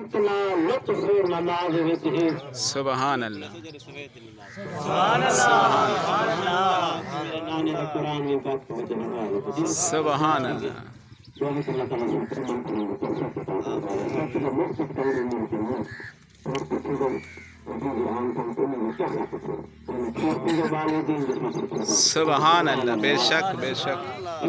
کتنا لطف نماز وچ ہے سبحان اللہ سبحان اللہ سبحان اللہ میرے نانے دا قرآن میں پاک پہنچے نماز وچ سبحان اللہ جو بھی اللہ تعالیٰ سے فرمان کریں گے تو سب کے پاس سب کے مقصد کریں گے سبحان اللہ بے شک بے شک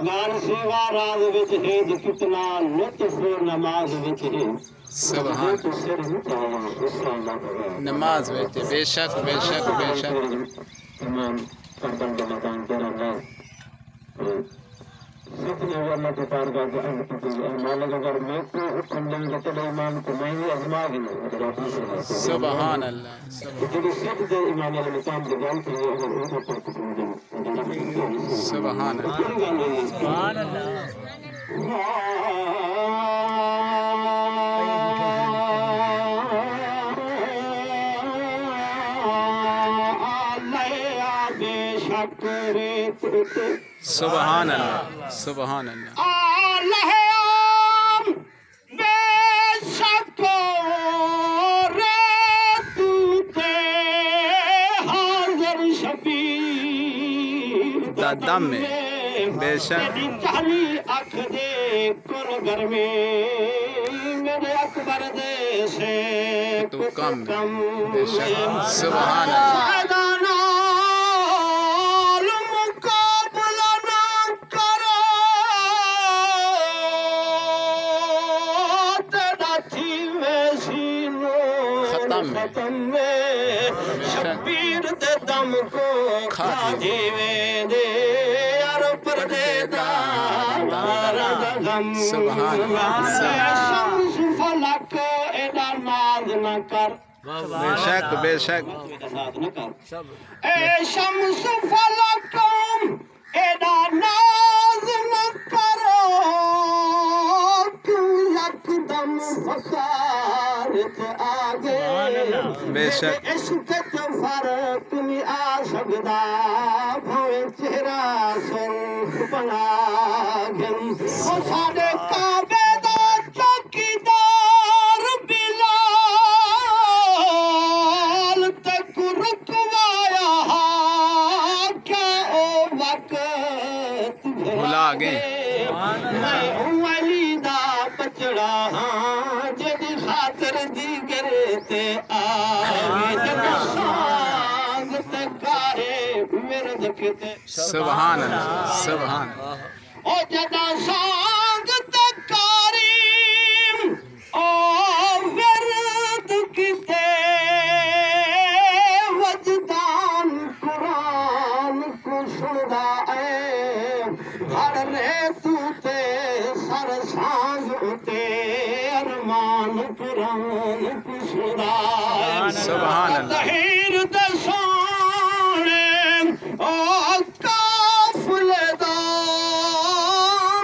گال سیوا راز وچ ہے جو کتنا لطف نماز وچ ہے سبحان تو سر نہیں نماز بیٹھے بے شک بے شک بے شک تمام کردن کا مکان تیرا ہے سکنے اللہ کے پارگاہ کے اندر کی مالک اگر میں کو حکم دیں گے تو ایمان کو میں ہی ازما گی سبحان اللہ جو سب جو ایمان علیہ السلام کے جان کے اگر وہ پر حکم دیں سبحان اللہ سبحان اللہ سبحان اللہ سبحان اللہ دم میں بے شک چالی اکھ دے کر گھر میں میرے اکبر دے سے تو کم بے شک سبحان اللہ ختم میں شبیر دے دم کو کھا جیوے دے یار پر دے دارا غم سبحان اللہ شمس فلک ایڈا ناز نہ کر بے شک بے شک اے شمس فلک ایڈا ناز نہ کرو کیوں یکدم فسارت آگے بے شک عشق تو فرق نہیں آ سکتا بھویں چہرہ سر بنا گن وہ ساڑے کعبے دا چوکیدار بلال تک رکوایا کیا او وقت بھلا گئے میں ہوں علی دا بچڑا ہاں جدی خاطر دیگر تے آوے جدی سانگ تے کارے میرے دکھتے سبحان اللہ سبحان اللہ او جدا سانگ تے کاری او ورد کتے وجدان قرآن کو سندا اے ہر رے تو تے سر سانگ اتے ارمان قرآن کو سندا اے سبحان اللہ تحیر دے سونے او کافلے دا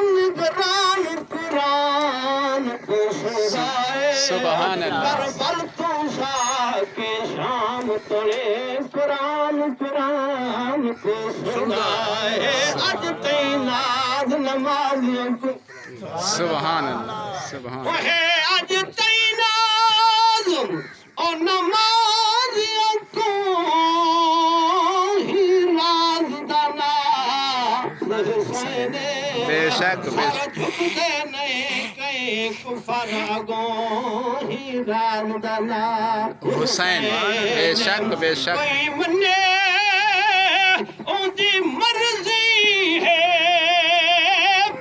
نگران قرآن کو سندا اے سبحان اللہ کربل تو شاہ کے شام تڑے قرآن قرآن کو سندا اے اج تے ناز نمازیاں کو سبحان اللہ سبحان وہ ہے اج تے ناز اور نمازیاں کو ہی راز دانا حسین بے شک بے شک جھکتے نہیں کہیں کفر اگوں ہی راز دانا حسین بے شک بے شک کوئی منے اون دی مرضی ہے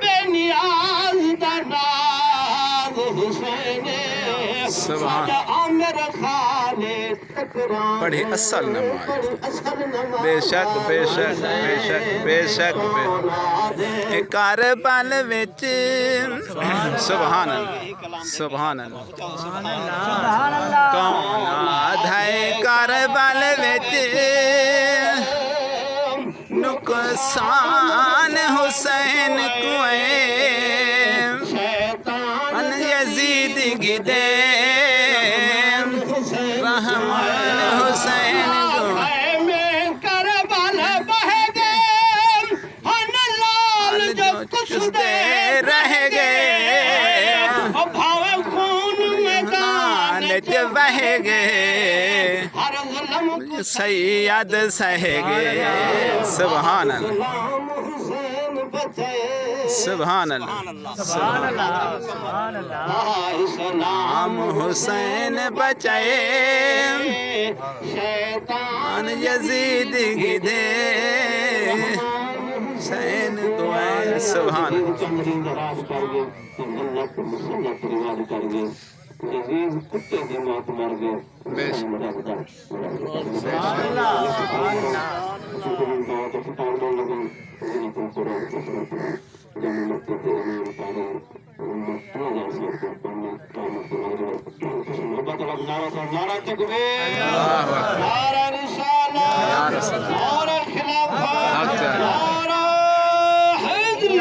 بے نیاز دا ناز حسین سبحان عامر خالد تکرام پڑھی اصل نماز اصل نماز بے شک بے شک بے شک بے شک بے کربل وچ سبحان اللہ سبحان اللہ سبحان اللہ کون آدھے کربل وچ نقصان حسین کو ان یزید گدے رحم حسین کو میں کربل بہ گئے ہن لال جو کچھ دے رہ گئے بھاوے خون میدان ਵਿੱਚ ਵਹਿ ਗਏ ہر ظلم کو سید سہ گئے سبحان اللہ غلام حسین بچے سبحان اللہ سبحان اللہ سبحان اللہ اسلام ہم حسین بچائے شیطان ان یزید کی دے حسین دعائیں سبحان اللہ چمڑی دراز کر گئے اللہ کو مسلط رواج کر گئے عزیز کتے کی موت مر گئے سبحان اللہ سبحان اللہ نعرہ تکبیر نعرہ رسالت نعرہ خلافت نعرہ حیدری